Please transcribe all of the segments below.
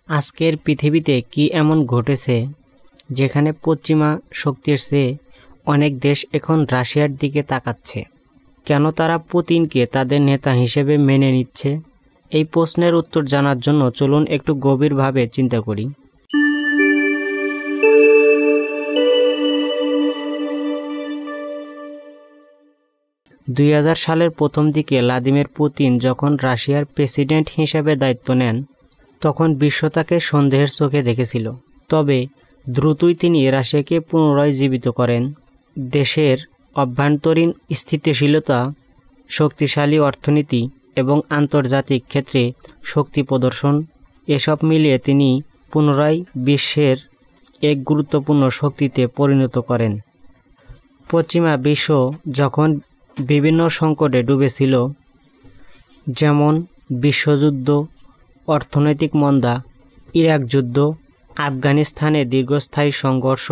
আজকের পৃথিবীতে কি এমন ঘটেছে যেখানে পশ্চিমা শক্তির চেয়ে অনেক দেশ এখন রাশিয়ার দিকে তাকাচ্ছে? কেন তারা পুতিনকে তাদের নেতা হিসেবে মেনে নিচ্ছে? এই প্রশ্নের উত্তর জানার জন্য চলুন একটু গভীরভাবে চিন্তা করি। 2000 সালের প্রথম দিকে ভ্লাদিমির পুতিন যখন রাশিয়ার প্রেসিডেন্ট হিসেবে দায়িত্ব নেন, তখন বিশ্ব তাকে সন্দেহের চোখে দেখেছিল। তবে দ্রুতই তিনি রাশিয়াকে পুনরায় জীবিত করেন। দেশের অভ্যন্তরীণ স্থিতিশীলতা, শক্তিশালী অর্থনীতি এবং আন্তর্জাতিক ক্ষেত্রে শক্তি প্রদর্শন, এসব মিলিয়ে তিনি পুনরায় বিশ্বের এক গুরুত্বপূর্ণ শক্তিতে পরিণত করেন। পশ্চিমা বিশ্ব যখন বিভিন্ন সংকটে ডুবেছিল, যেমন বিশ্বযুদ্ধ, অর্থনৈতিক মন্দা, ইরাক যুদ্ধ, আফগানিস্তানে দীর্ঘস্থায়ী সংঘর্ষ,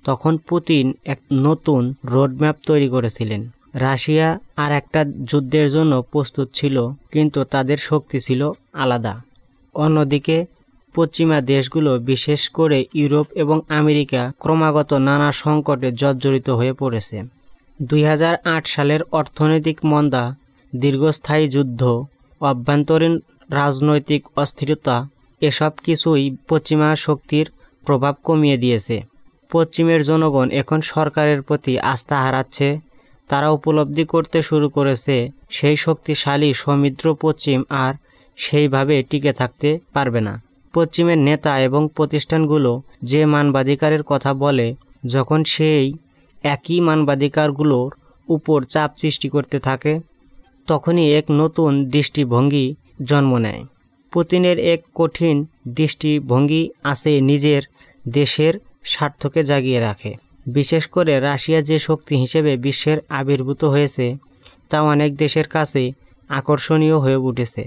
তখন পুতিন এক নতুন রোডম্যাপ তৈরি করেছিলেন। রাশিয়া আর একটা যুদ্ধের জন্য প্রস্তুত ছিল, কিন্তু তাদের শক্তি ছিল আলাদা। অন্যদিকে পশ্চিমা দেশগুলো, বিশেষ করে ইউরোপ এবং আমেরিকা, ক্রমাগত নানা সংকটে জর্জরিত হয়ে পড়েছে। 2008 সালের অর্থনৈতিক মন্দা, দীর্ঘস্থায়ী যুদ্ধ, অভ্যন্তরীণ রাজনৈতিক অস্থিরতা, এসব কিছুই পশ্চিমা শক্তির প্রভাব কমিয়ে দিয়েছে। পশ্চিমের জনগণ এখন সরকারের প্রতি আস্থা হারাচ্ছে। তারা উপলব্ধি করতে শুরু করেছে সেই শক্তিশালী সমৃদ্ধ পশ্চিম আর সেইভাবে টিকে থাকতে পারবে না। পশ্চিমের নেতা এবং প্রতিষ্ঠানগুলো যে মানবাধিকারের কথা বলে, যখন সেই একই মানবাধিকারগুলোর উপর চাপ সৃষ্টি করতে থাকে, তখনই এক নতুন দৃষ্টিভঙ্গি জন্ম নেয়। পুতিনের এক কঠিন দৃষ্টিভঙ্গি আছে নিজের দেশের স্বার্থকে জাগিয়ে রাখে। বিশেষ করে রাশিয়া যে শক্তি হিসেবে বিশ্বের আবির্ভূত হয়েছে, তা অনেক দেশের কাছে আকর্ষণীয় হয়ে উঠেছে।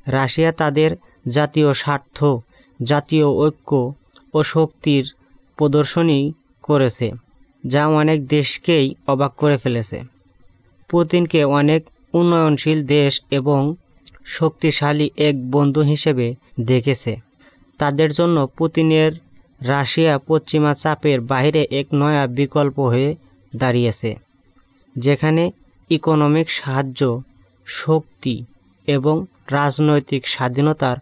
রাশিয়া তাদের জাতীয় স্বার্থ, জাতীয় ঐক্য ও শক্তির প্রদর্শনী করেছে, যা অনেক দেশকেই অবাক করে ফেলেছে। পুতিনকে অনেক উন্নয়নশীল দেশ এবং শক্তিশালী এক বন্ধু হিসেবে দেখেছে। তাদের জন্য পুতিনের রাশিয়া পশ্চিমা চাপের বাইরে এক নয়া বিকল্প হয়ে দাঁড়িয়েছে, যেখানে ইকোনমিক সাহায্য, শক্তি এবং রাজনৈতিক স্বাধীনতার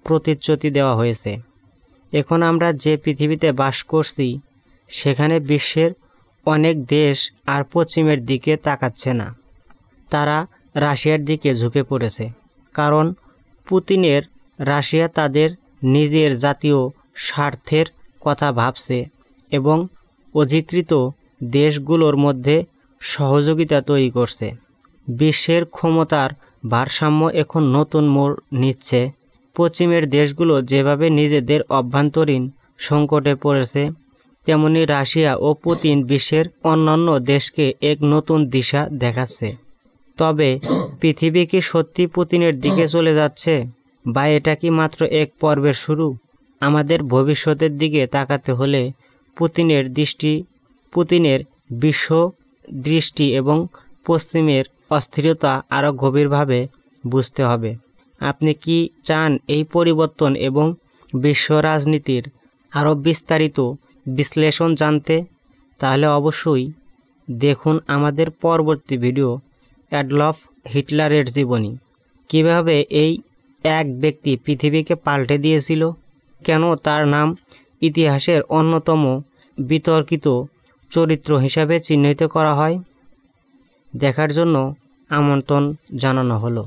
প্রতিশ্রুতি দেওয়া হয়েছে। এখন আমরা যে পৃথিবীতে বাস করছি, সেখানে বিশ্বের অনেক দেশ আর পশ্চিমের দিকে তাকাচ্ছে না। তারা রাশিয়ার দিকে ঝুঁকে পড়েছে, কারণ পুতিনের রাশিয়া তাদের নিজের জাতীয় স্বার্থের কথা ভাবছে এবং অধিকৃত দেশগুলোর মধ্যে সহযোগিতা তৈরি করছে। বিশ্বের ক্ষমতার ভারসাম্য এখন নতুন মোড় নিচ্ছে। পশ্চিমের দেশগুলো যেভাবে নিজেদের অভ্যন্তরীণ সংকটে পড়েছে, তেমনি রাশিয়া ও পুতিন বিশ্বের অন্যান্য দেশকে এক নতুন দিশা দেখাচ্ছে। তবে পৃথিবী কি সত্যি পুতিনের দিকে চলে যাচ্ছে, বা এটা কি মাত্র এক পর্বের শুরু? আমাদের ভবিষ্যতের দিকে তাকাতে হলে পুতিনের বিশ্ব দৃষ্টি এবং পশ্চিমের অস্থিরতা আরও গভীরভাবে বুঝতে হবে। আপনি কি চান এই পরিবর্তন এবং বিশ্ব রাজনীতির আরও বিস্তারিত বিশ্লেষণ জানতে? তাহলে অবশ্যই দেখুন আমাদের পরবর্তী ভিডিও, অ্যাডলফ হিটলারের জীবনী। কিভাবে এই এক ব্যক্তি পৃথিবীকে পাল্টে দিয়েছিল, কেন তার নাম ইতিহাসের অন্যতম বিতর্কিত চরিত্র হিসাবে চিহ্নিত করা হয়। দেখার জন্য আমন্ত্রণ জানানো হলো।